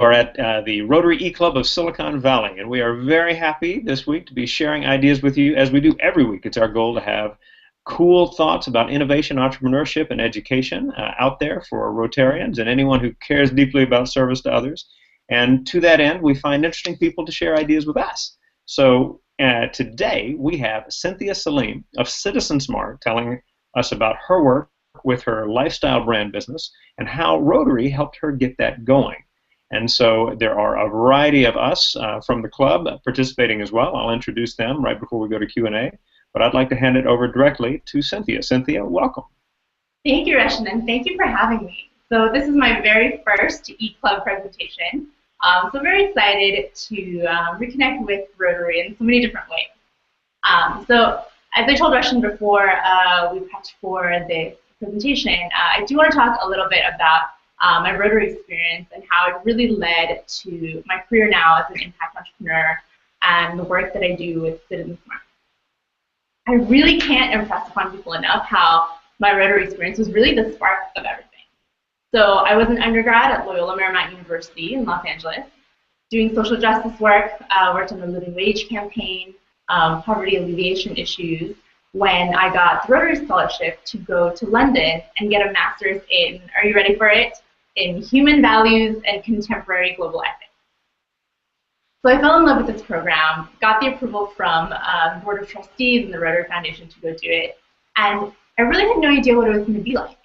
are at the Rotary eClub of Silicon Valley, and we are very happy this week to be sharing ideas with you as we do every week. It's our goal to have cool thoughts about innovation, entrepreneurship, and education out there for Rotarians and anyone who cares deeply about service to others. And to that end, we find interesting people to share ideas with us. So today we have Cynthia Salim of Citizen Smart telling us about her work with her lifestyle brand business and how Rotary helped her get that going. And so there are a variety of us from the club participating as well. I'll introduce them right before we go to Q&A, but I'd like to hand it over directly to Cynthia. Cynthia, welcome. Thank you, Roshan, and thank you for having me. So this is my very first eClub presentation. So very excited to reconnect with Rotary in so many different ways. So as I told Roshan before we prepped for this presentation, I do want to talk a little bit about my Rotary experience and how it really led to my career now as an impact entrepreneur and the work that I do with Citizen Smart. I really can't impress upon people enough how my Rotary experience was really the spark of everything. So I was an undergrad at Loyola Marymount University in Los Angeles, doing social justice work, worked on the living wage campaign, poverty alleviation issues, when I got the Rotary Scholarship to go to London and get a master's in, are you ready for it? In human values and contemporary global ethics. So I fell in love with this program, got the approval from the Board of Trustees and the Rotary Foundation to go do it, and I really had no idea what it was going to be like.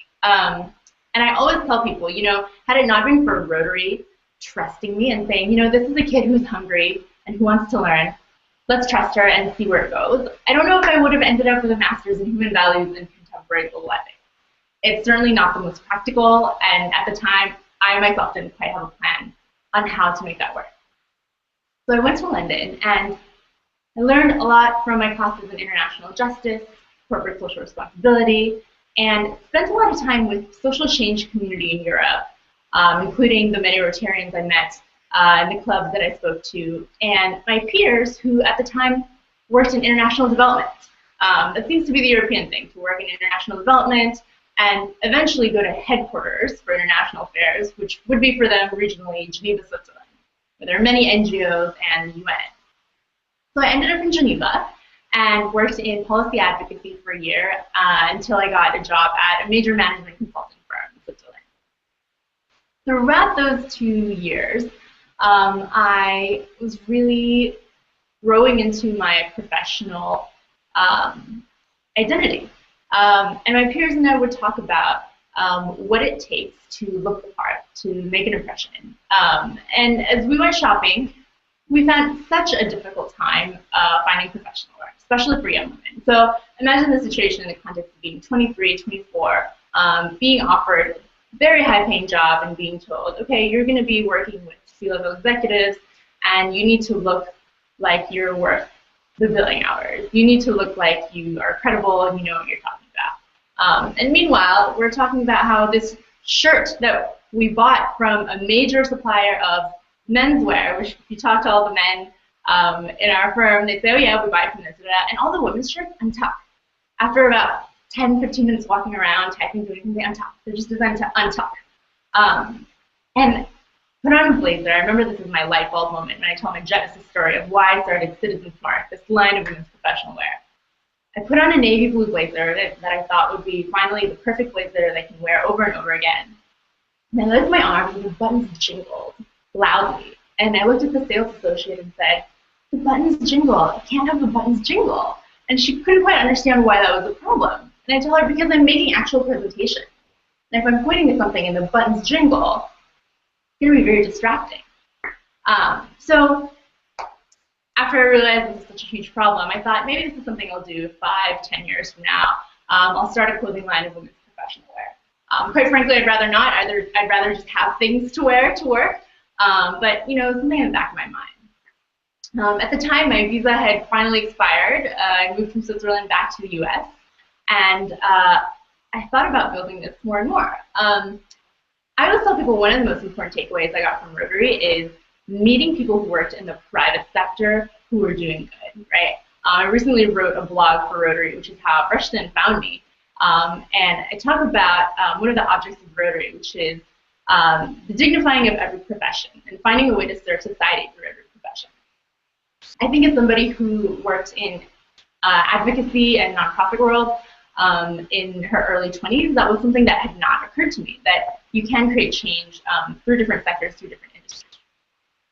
And I always tell people, you know, had it not been for Rotary trusting me and saying, you know, this is a kid who's hungry and who wants to learn, let's trust her and see where it goes. I don't know if I would have ended up with a master's in human values and contemporary global ethics. It's certainly not the most practical, and at the time, I myself didn't quite have a plan on how to make that work. So I went to London, and I learned a lot from my classes in international justice, corporate social responsibility, and spent a lot of time with social change community in Europe, including the many Rotarians I met in the clubs that I spoke to, and my peers who at the time worked in international development. That seems to be the European thing, to work in international development and eventually go to headquarters for international affairs, which would be for them regionally Geneva, Switzerland, where there are many NGOs and the UN. So I ended up in Geneva and worked in policy advocacy for a year until I got a job at a major management consulting firm in Switzerland. Throughout those 2 years, I was really growing into my professional identity. And my peers and I would talk about what it takes to look the part, to make an impression. And as we went shopping, we found such a difficult time finding professional work, especially for young women. So imagine the situation in the context of being 23, 24, being offered a very high-paying job and being told, okay, you're going to be working with C-level executives, and you need to look like you're worth the billing hours. You need to look like you are credible and you know what you're talking about. And meanwhile, we're talking about how this shirt that we bought from a major supplier of menswear, which if you talk to all the men in our firm, they say, oh yeah, we buy it from this, and all the women's shirts untuck. After about 10, 15 minutes walking around, typing, doing something, untuck. They're just designed to untuck. And put on a blazer. I remember this is my light bulb moment when I tell my genesis story of why I started Citizen Smart, this line of women's professional wear. I put on a navy blue blazer that I thought would be finally the perfect blazer that I can wear over and over again. And I lifted my arms and the buttons jingled loudly. And I looked at the sales associate and said, the buttons jingle. I can't have the buttons jingle. And she couldn't quite understand why that was a problem. And I told her, because I'm making actual presentation. And if I'm pointing to something and the buttons jingle, it's going to be very distracting. So after I realized this is such a huge problem, I thought maybe this is something I'll do 5, 10 years from now. I'll start a clothing line of women's professional wear. Quite frankly, I'd rather not. I'd rather just have things to wear to work. But you know, something in the back of my mind. At the time, my visa had finally expired. I moved from Switzerland back to the U.S. And I thought about building this more and more. I always tell people one of the most important takeaways I got from Rotary is meeting people who worked in the private sector who were doing good, right? I recently wrote a blog for Rotary, which is how Rushton found me. And I talk about one of the objects of Rotary, which is the dignifying of every profession, and finding a way to serve society through every profession. I think as somebody who worked in advocacy and nonprofit world in her early 20s, that was something that had not occurred to me, that you can create change through different sectors, through different industries.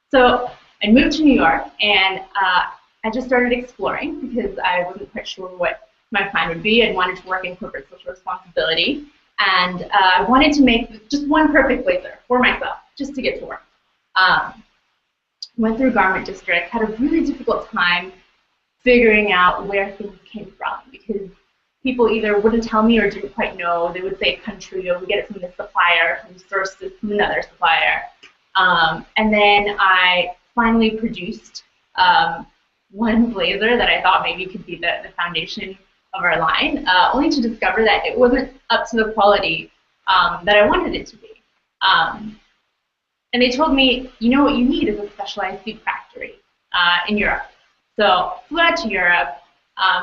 So I moved to New York, and I just started exploring because I wasn't quite sure what my plan would be. I wanted to work in corporate social responsibility, and I wanted to make just one perfect blazer for myself, just to get to work. Went through Garment District, had a really difficult time figuring out where things came from, because people either wouldn't tell me or didn't quite know. They would say country, or we get it from this supplier, from sources from another supplier. And then I finally produced one blazer that I thought maybe could be the foundation of our line, only to discover that it wasn't up to the quality that I wanted it to be. And they told me, you know, what you need is a specialized suit factory in Europe. So flew out to Europe.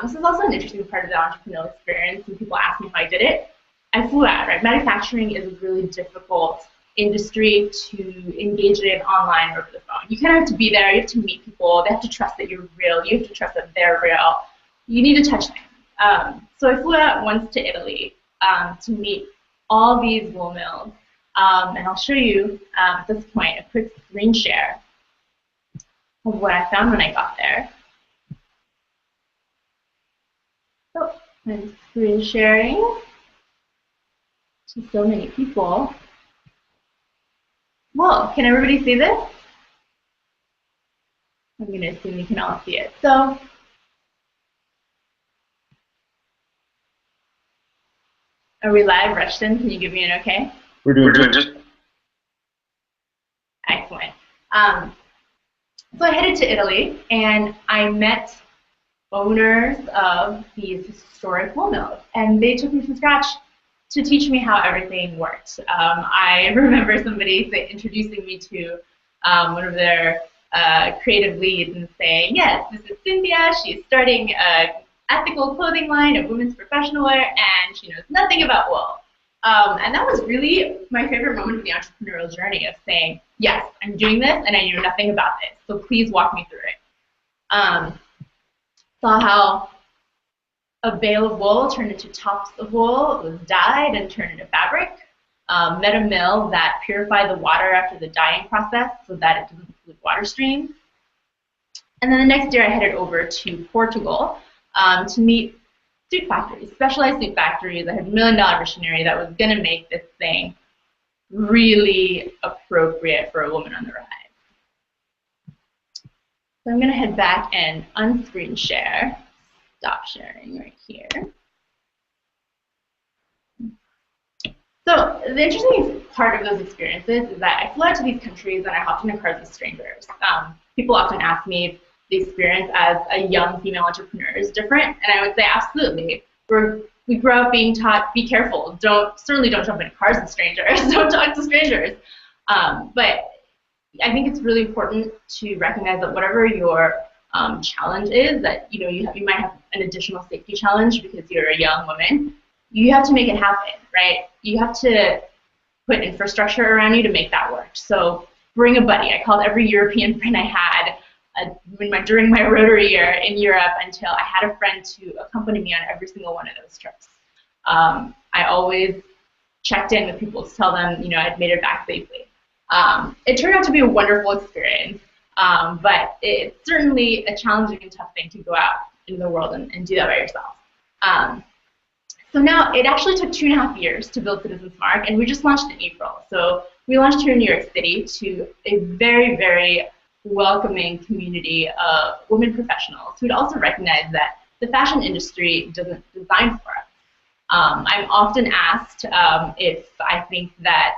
This is also an interesting part of the entrepreneurial experience, and people ask me how I did it. I flew out, right? Manufacturing is a really difficult industry to engage in online or over the phone. You kind of have to be there, you have to meet people, they have to trust that you're real, you have to trust that they're real. You need to touch them. So I flew out once to Italy to meet all these wool mills. And I'll show you at this point a quick screen share of what I found when I got there. So I'm screen sharing to so many people. Well, can everybody see this? I'm going to assume you can all see it. So are we live, Rushton? Can you give me an okay? We're doing just. Excellent. So I headed to Italy, and I met owners of these historic wool mills, and they took me from scratch to teach me how everything worked. I remember somebody introducing me to one of their creative leads and saying, yes, this is Cynthia, she's starting an ethical clothing line of women's professional wear, and she knows nothing about wool. And that was really my favorite moment of the entrepreneurial journey, of saying, yes, I'm doing this, and I know nothing about this, so please walk me through it. Saw how a bale of wool turned into tops of wool, it was dyed and turned into fabric. Met a mill that purified the water after the dyeing process so that it doesn't pollute water streams. And then the next year I headed over to Portugal to meet suit factories, specialized suit factories. I had $1 million machinery that was going to make this thing really appropriate for a woman on the rise. So I'm going to head back and unscreen share. Stop sharing right here. So the interesting part of those experiences is that I flew out to these countries and I hopped into cars with strangers. People often ask me if the experience as a young female entrepreneur is different, and I would say absolutely. We grow up being taught, be careful, certainly don't jump into cars with strangers, don't talk to strangers. But I think it's really important to recognize that whatever your challenge is, that you might have an additional safety challenge because you're a young woman. You have to make it happen, right? You have to put infrastructure around you to make that work. So bring a buddy. I called every European friend I had during my Rotary year in Europe until I had a friend to accompany me on every single one of those trips. I always checked in with people to tell them, I'd made it back safely. It turned out to be a wonderful experience, but it's certainly a challenging and tough thing to go out into the world and do that by yourself. So now it actually took 2.5 years to build Citizens Mark, and we just launched in April. So we launched here in New York City to a very, very welcoming community of women professionals who'd also recognize that the fashion industry doesn't design for us. I'm often asked if I think that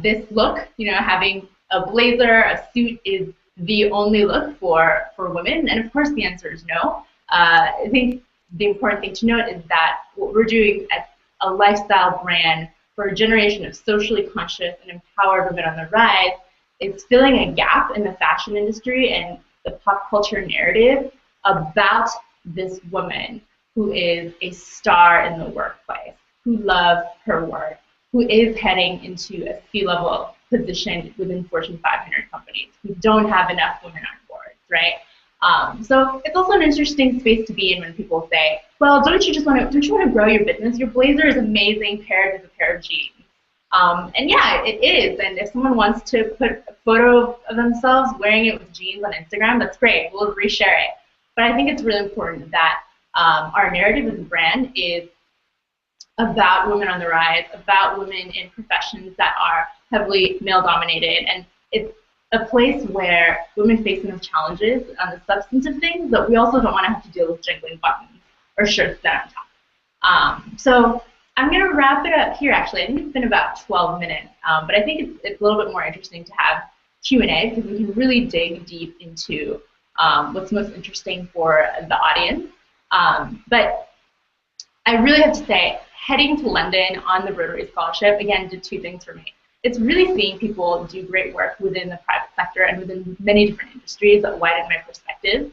this look, having a blazer, a suit, is the only look for women, and of course the answer is no. I think the important thing to note is that what we're doing as a lifestyle brand for a generation of socially conscious and empowered women on the rise is filling a gap in the fashion industry and the pop culture narrative about this woman who is a star in the workplace, who loves her work, who is heading into a C-level position within Fortune 500 companies who don't have enough women on boards, right? So it's also an interesting space to be in when people say, well, don't you want to grow your business? Your blazer is amazing paired with a pair of jeans. And yeah, it is. And if someone wants to put a photo of themselves wearing it with jeans on Instagram, that's great. We'll reshare it. But I think it's really important that our narrative as a brand is about women on the rise, about women in professions that are heavily male-dominated. And it's a place where women face enough challenges on the substantive things, but we also don't want to have to deal with jiggling buttons or shirts down on top. So I'm going to wrap it up here, actually. I think it's been about 12 minutes, but I think it's a little bit more interesting to have Q&A because we can really dig deep into what's most interesting for the audience. But I really have to say, heading to London on the Rotary Scholarship, again, did two things for me. It's really seeing people do great work within the private sector and within many different industries that widened my perspective.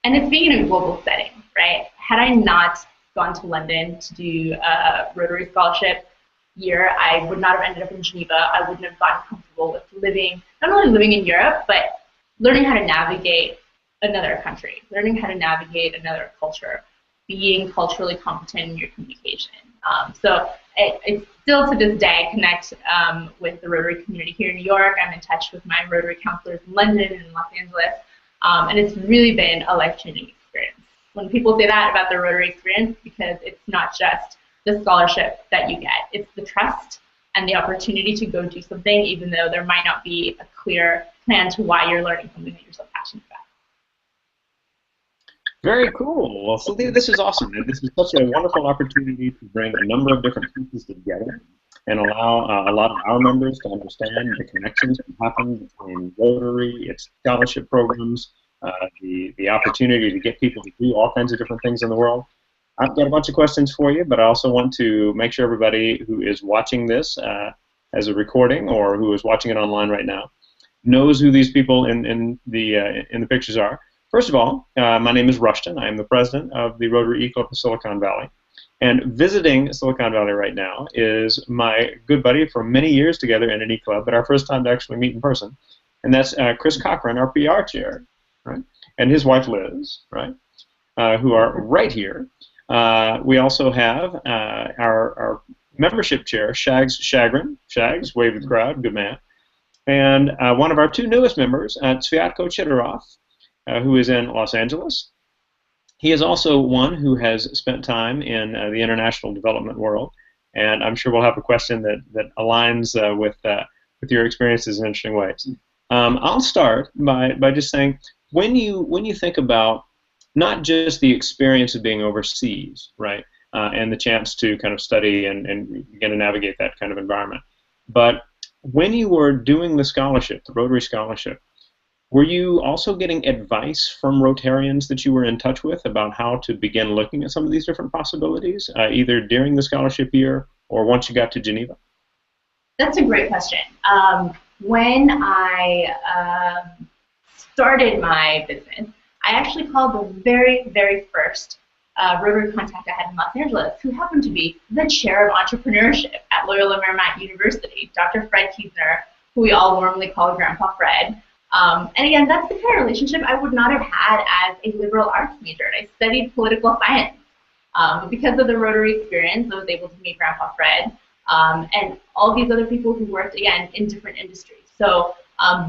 And it's being in a global setting, right? Had I not gone to London to do a Rotary Scholarship year, I would not have ended up in Geneva. I wouldn't have gotten comfortable with living, not only living in Europe, but learning how to navigate another country, learning how to navigate another culture, being culturally competent in your communication. So I still to this day connect with the Rotary community here in New York. I'm in touch with my Rotary counselors in London and in Los Angeles, and it's really been a life-changing experience. When people say that about the Rotary experience, because it's not just the scholarship that you get, it's the trust and the opportunity to go do something even though there might not be a clear plan to why you're learning something that you're so passionate about. Very cool. Well, Cynthia, this is awesome. This is such a wonderful opportunity to bring a number of different pieces together and allow a lot of our members to understand the connections that happen between Rotary, its scholarship programs, the opportunity to get people to do all kinds of different things in the world. I've got a bunch of questions for you, but I also want to make sure everybody who is watching this as a recording or who is watching it online right now knows who these people in the pictures are. First of all, my name is Rushton. I am the president of the Rotary eClub of Silicon Valley. And visiting Silicon Valley right now is my good buddy for many years together in an eClub, but our first time to actually meet in person. And that's Chris Cochran, our PR chair, right? And his wife Liz, right? Who are right here. We also have our membership chair, Shags Shagrin. Shags, wave at the crowd, good man. And one of our two newest members, Sviatko Chidorov, who is in Los Angeles. He is also one who has spent time in the international development world, and I'm sure we'll have a question that aligns with your experiences in interesting ways. I'll start by just saying, when you think about not just the experience of being overseas, right, and the chance to kind of study and begin to navigate that kind of environment, but when you were doing the scholarship, the Rotary Scholarship, were you also getting advice from Rotarians that you were in touch with about how to begin looking at some of these different possibilities, either during the scholarship year or once you got to Geneva? That's a great question. When I started my business, I actually called the very, very first Rotary contact I had in Los Angeles, who happened to be the chair of entrepreneurship at Loyola Marymount University, Dr. Fred Kiesner, who we all warmly call Grandpa Fred. And again, that's the kind of relationship I would not have had as a liberal arts major. I studied political science. But because of the Rotary experience, I was able to meet Grandpa Fred and all these other people who worked, again, in different industries. So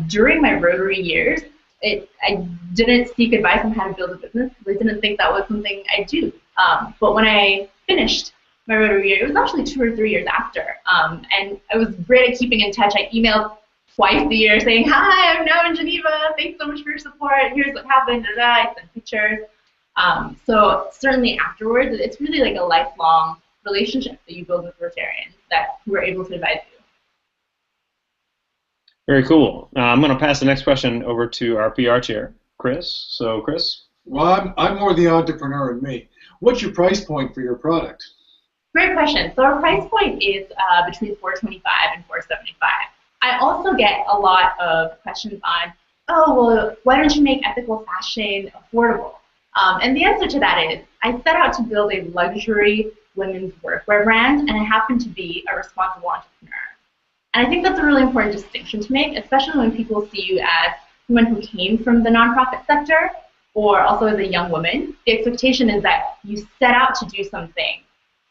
during my Rotary years, I didn't seek advice on how to build a business because I didn't think that was something I do. But when I finished my Rotary year, it was actually 2 or 3 years after. And I was great at keeping in touch. I emailed twice a year saying, hi, I'm now in Geneva. Thanks so much for your support. Here's what happened. I sent pictures. So certainly afterwards, it's really like a lifelong relationship that you build with Rotarians who are able to advise you. Very cool. I'm going to pass the next question over to our PR chair, Chris. So, Chris? Well, I'm more the entrepreneur in me. What's your price point for your product? Great question. So our price point is between $425 and $475. I also get a lot of questions on, oh, well, why don't you make ethical fashion affordable? And the answer to that is, I set out to build a luxury women's workwear brand, and I happen to be a responsible entrepreneur. And I think that's a really important distinction to make, especially when people see you as someone who came from the nonprofit sector or also as a young woman. The expectation is that you set out to do something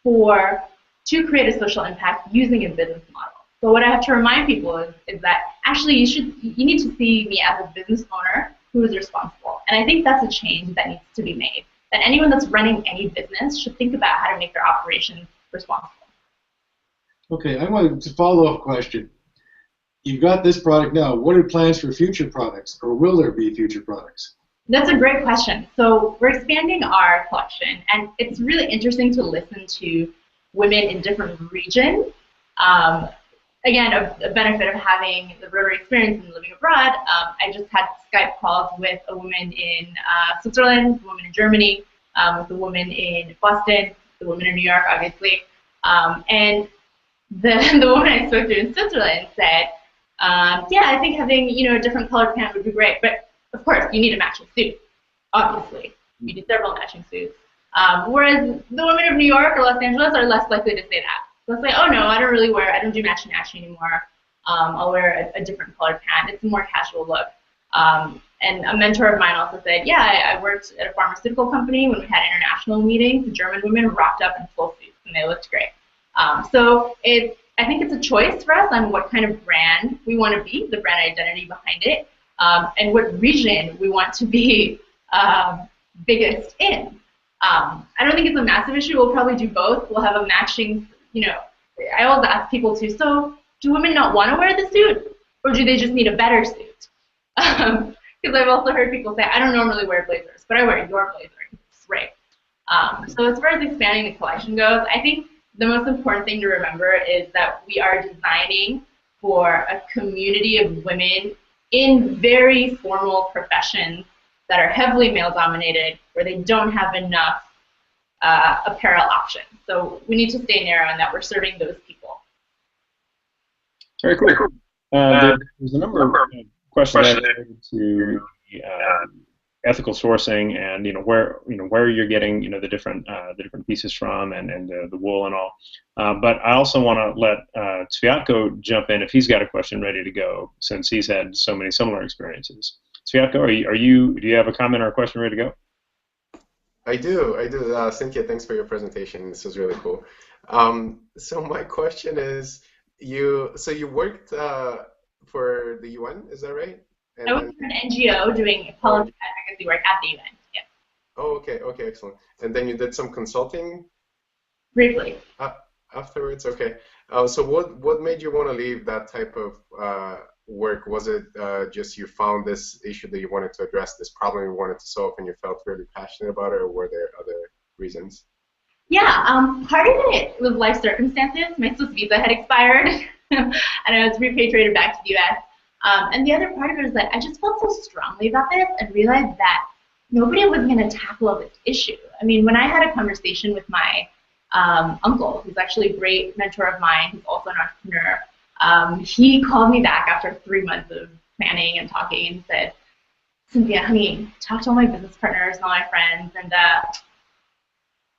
to create a social impact using a business model. So what I have to remind people is that actually you need to see me as a business owner who is responsible. And I think that's a change that needs to be made. That anyone that's running any business should think about how to make their operations responsible. Okay, I want to follow-up question. You've got this product now. What are plans for future products, or will there be future products? That's a great question. So we're expanding our collection, and it's really interesting to listen to women in different regions. Again, a benefit of having the Rotary Experience and living abroad, I just had Skype calls with a woman in Switzerland, a woman in Germany, with a woman in Boston, the woman in New York, obviously. And the woman I spoke to in Switzerland said, yeah, I think having a different colored pant would be great, but of course you need a matching suit. Obviously, you need several matching suits. Whereas the women of New York or Los Angeles are less likely to say that. They'll say, oh no, I don't do matching anymore. I'll wear a different colored pant. It's a more casual look. And a mentor of mine also said, yeah, I worked at a pharmaceutical company when we had international meetings. The German women rocked up in full suits and they looked great. So I think it's a choice for us on what kind of brand we want to be, the brand identity behind it, and what region we want to be biggest in. I don't think it's a massive issue. We'll probably do both. We'll have a matching, I always ask people too, so do women not want to wear the suit, or do they just need a better suit? Because I've also heard people say, I don't normally wear blazers, but I wear your blazer. It's great. So as far as expanding the collection goes, I think the most important thing to remember is that we are designing for a community of women in very formal professions that are heavily male-dominated, where they don't have enough apparel options. So we need to stay narrow in that we're serving those people. Very cool. There's a number of questions related to ethical sourcing and where you're getting the different pieces from and the wool and all. But I also want to let Cviatko jump in if he's got a question ready to go, since he's had so many similar experiences. Cviatko, do you have a comment or a question ready to go? I do. Cynthia, thanks for your presentation. This was really cool. So my question is, you worked for the UN, is that right? I worked for an NGO doing policy advocacy work at the UN. Yeah. Oh, okay, excellent. And then you did some consulting? Briefly. Afterwards, okay. So what made you want to leave that type of work? Was it just you found this issue that you wanted to address, this problem you wanted to solve, and you felt really passionate about it, or were there other reasons? Yeah, part of it was life circumstances. My Swiss visa had expired, and I was repatriated back to the U.S. And the other part of it is that I just felt so strongly about this and realized that nobody was going to tackle this issue. I mean, when I had a conversation with my uncle, who's actually a great mentor of mine, who's also an entrepreneur, he called me back after 3 months of planning and talking and said, Cynthia, honey, talk to all my business partners and all my friends, and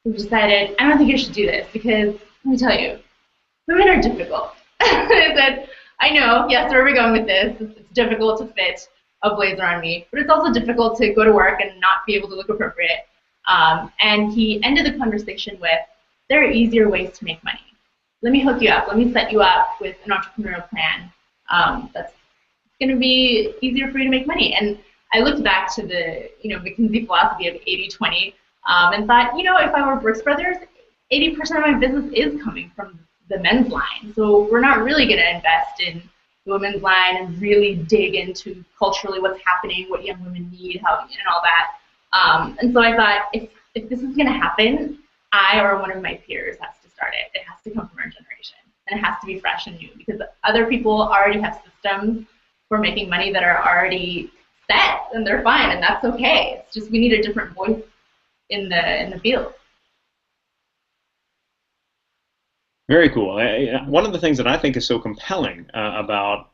we decided, I don't think you should do this because, let me tell you, women are difficult. I said, I know, yes, where are we going with this? It's difficult to fit a blazer on me, but it's also difficult to go to work and not be able to look appropriate. And he ended the conversation with, there are easier ways to make money. Let me hook you up. Let me set you up with an entrepreneurial plan that's going to be easier for you to make money. And I looked back to the McKinsey philosophy of 80-20 and thought, if I were Brooks Brothers, 80% of my business is coming from the men's line. So we're not really going to invest in the women's line and really dig into culturally what's happening, what young women need, how and all that. And so I thought, if this is going to happen, I or one of my peers has to start it. It has to come from our generation, and it has to be fresh and new, because other people already have systems for making money that are already set, and they're fine, and that's okay. It's just we need a different voice in the field. Very cool. One of the things that I think is so compelling about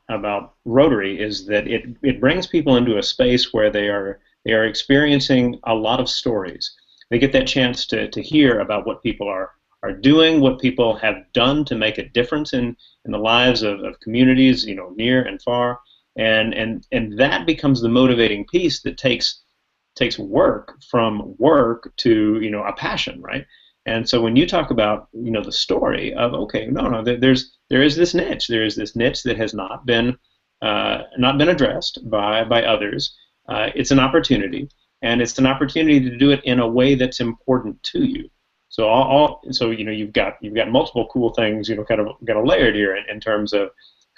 Rotary is that it brings people into a space where they are experiencing a lot of stories. They get that chance to hear about what people are are doing what people have done to make a difference in the lives of communities, near and far, and that becomes the motivating piece that takes work from work to a passion, right? And so when you talk about the story of, okay, no, there is this niche, that has not been addressed by others. It's an opportunity, and it's an opportunity to do it in a way that's important to you. So you've got multiple cool things kind of layered here in terms of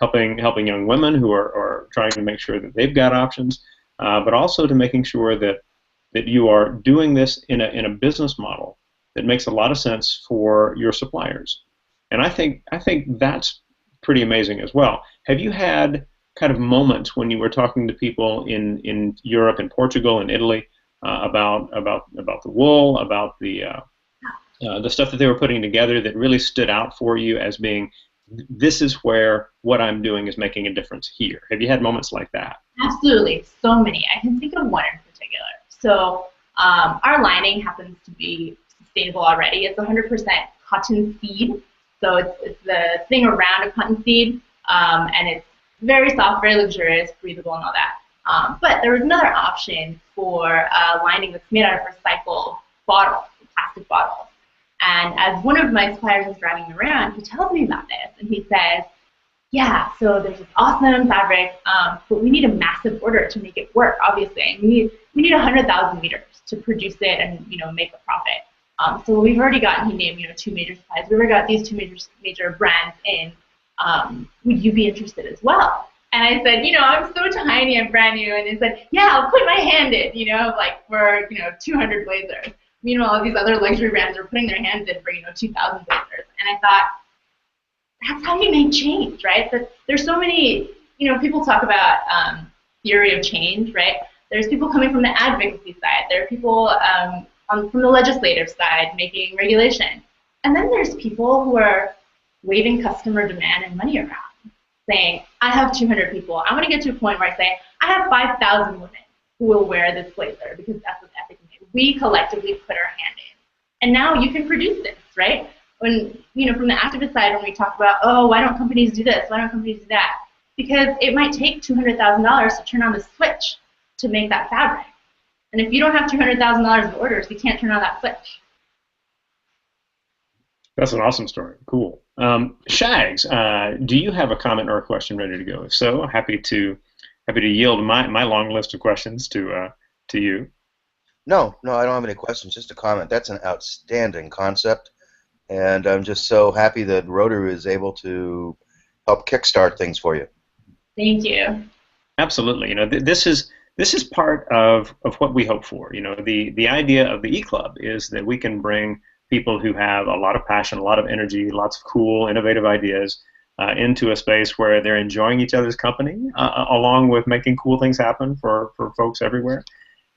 helping young women who are trying to make sure that they've got options, but also to making sure that you are doing this in a business model that makes a lot of sense for your suppliers. And I think that's pretty amazing as well. Have you had kind of moments when you were talking to people in Europe and Portugal and Italy about the wool, about the stuff that they were putting together that really stood out for you as being, this is where what I'm doing is making a difference here? Have you had moments like that? Absolutely, so many. I can think of one in particular. So our lining happens to be sustainable already. It's 100% cotton seed. So it's the thing around a cotton seed, and it's very soft, very luxurious, breathable, and all that. But there was another option for lining that's made out of recycled bottles, plastic bottles. And as one of my suppliers is driving around, he tells me about this, and he says, yeah, so there's this awesome fabric, but we need a massive order to make it work, obviously. And we need 100,000 meters to produce it and make a profit. So we've already gotten, he named 2 major suppliers. We've already got these 2 major brands in. Would you be interested as well? And I said, I'm so tiny and brand new. And he said, yeah, I'll put my hand in, for 200 blazers. Meanwhile, all these other luxury brands are putting their hands in for 2,000 blazers. And I thought, that's how you make change, right? But there's so many, people talk about theory of change, right? There's people coming from the advocacy side. There are people from the legislative side making regulation. And then there's people who are waving customer demand and money around, saying, I have 200 people. I want to get to a point where I say, I have 5,000 women who will wear this blazer because that's what ethics means. We collectively put our hand in. And now you can produce this, right? When, from the activist side, when we talk about, oh, why don't companies do this? Why don't companies do that? Because it might take $200,000 to turn on the switch to make that fabric. And if you don't have $200,000 of orders, you can't turn on that switch. That's an awesome story. Cool. Shags, do you have a comment or a question ready to go? If so, happy to yield my long list of questions to you. No, I don't have any questions. Just a comment. That's an outstanding concept, and I'm just so happy that Rotary is able to help kickstart things for you. Thank you. Absolutely. This is part of what we hope for. The idea of the eClub is that we can bring people who have a lot of passion, a lot of energy, lots of cool, innovative ideas into a space where they're enjoying each other's company, along with making cool things happen for folks everywhere.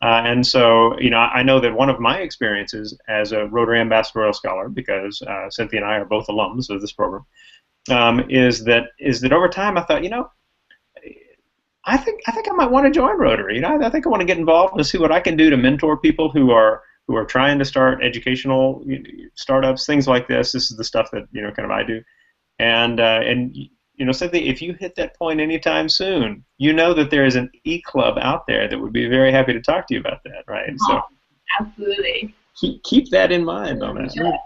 And so, I know that one of my experiences as a Rotary Ambassadorial Scholar, because Cynthia and I are both alums of this program, is that over time I thought, I think I might want to join Rotary. I think I want to get involved and see what I can do to mentor people who are trying to start educational startups, things like this. This is the stuff that kind of I do, and Cynthia, if you hit that point anytime soon, that there is an eClub out there that would be very happy to talk to you about that, right? So absolutely. Keep that in mind on that. Sure.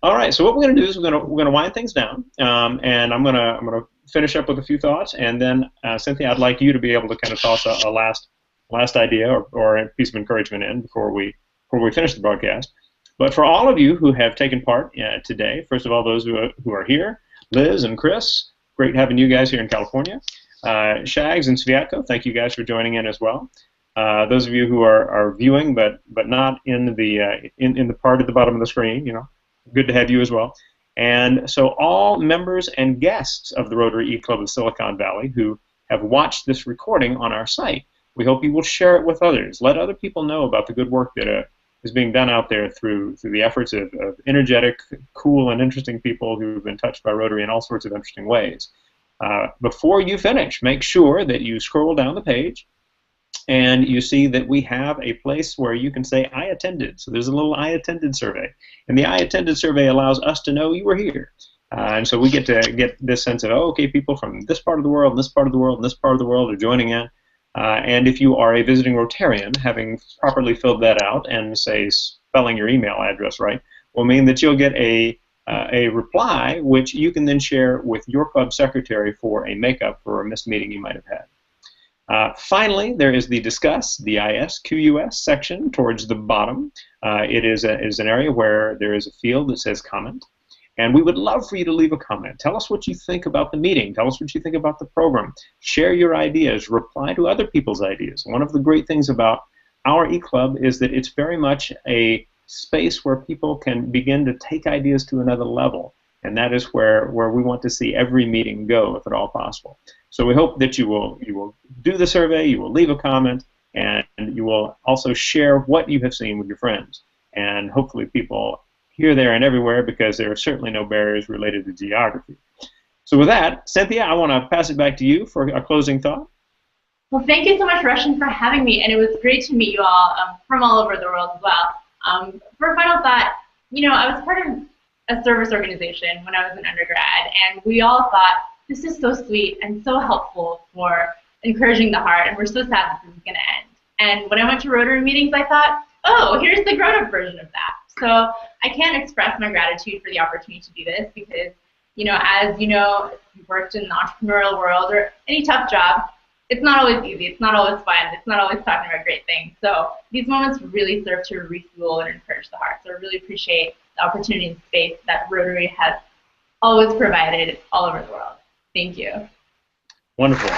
All right. So what we're going to do is we're going to wind things down, and I'm going to finish up with a few thoughts, and then Cynthia, I'd like you to be able to kind of toss a last idea or a piece of encouragement in before we finish the broadcast. But for all of you who have taken part today, first of all, those who are here, Liz and Chris, great having you guys here in California. Shags and Sviatko, thank you guys for joining in as well. Those of you who are viewing but not in the part at the bottom of the screen, good to have you as well. And so all members and guests of the Rotary eClub of Silicon Valley who have watched this recording on our site, we hope you will share it with others. Let other people know about the good work that is being done out there through the efforts of energetic, cool, and interesting people who've been touched by Rotary in all sorts of interesting ways. Before you finish, make sure that you scroll down the page and you see that we have a place where you can say, I attended. So there's a little I attended survey. And the I attended survey allows us to know you were here. And so we get to get this sense of, oh, okay, people from this part of the world, and this part of the world, and this part of the world are joining in. And if you are a visiting Rotarian, having properly filled that out and, say, spelling your email address right, will mean that you'll get a reply which you can then share with your club secretary for a makeup for a missed meeting you might have had. Finally, there is the Discuss, DISQUS section towards the bottom. It is an area where there is a field that says comment. And we would love for you to leave a comment. Tell us what you think about the meeting. Tell us what you think about the program. Share your ideas. Reply to other people's ideas. One of the great things about our eClub is that it's very much a space where people can begin to take ideas to another level. And that is where we want to see every meeting go, if at all possible. So we hope that you will do the survey, you will leave a comment, and you will also share what you have seen with your friends. And hopefully people here, there, and everywhere, because there are certainly no barriers related to geography. So with that, Cynthia, I want to pass it back to you for a closing thought. Well, thank you so much, Russian, for having me, and it was great to meet you all from all over the world as well. For a final thought, you know, I was part of a service organization when I was an undergrad, and we all thought, this is so sweet and so helpful for encouraging the heart, and we're so sad this is going to end. And when I went to Rotary meetings, I thought, oh, here's the grown-up version of that. So I can't express my gratitude for the opportunity to do this because, you know, as you know, if you've worked in the entrepreneurial world or any tough job, it's not always easy, it's not always fun, it's not always talking about great things. So these moments really serve to refuel and encourage the heart. So I really appreciate the opportunity and space that Rotary has always provided all over the world. Thank you. Wonderful.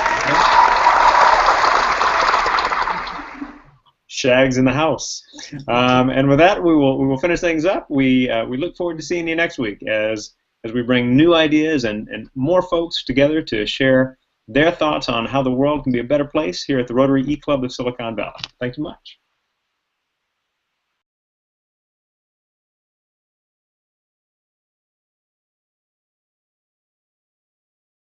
Shag's in the house. And with that, we will finish things up. We look forward to seeing you next week as we bring new ideas and more folks together to share their thoughts on how the world can be a better place here at the Rotary eClub of Silicon Valley. Thanks so much.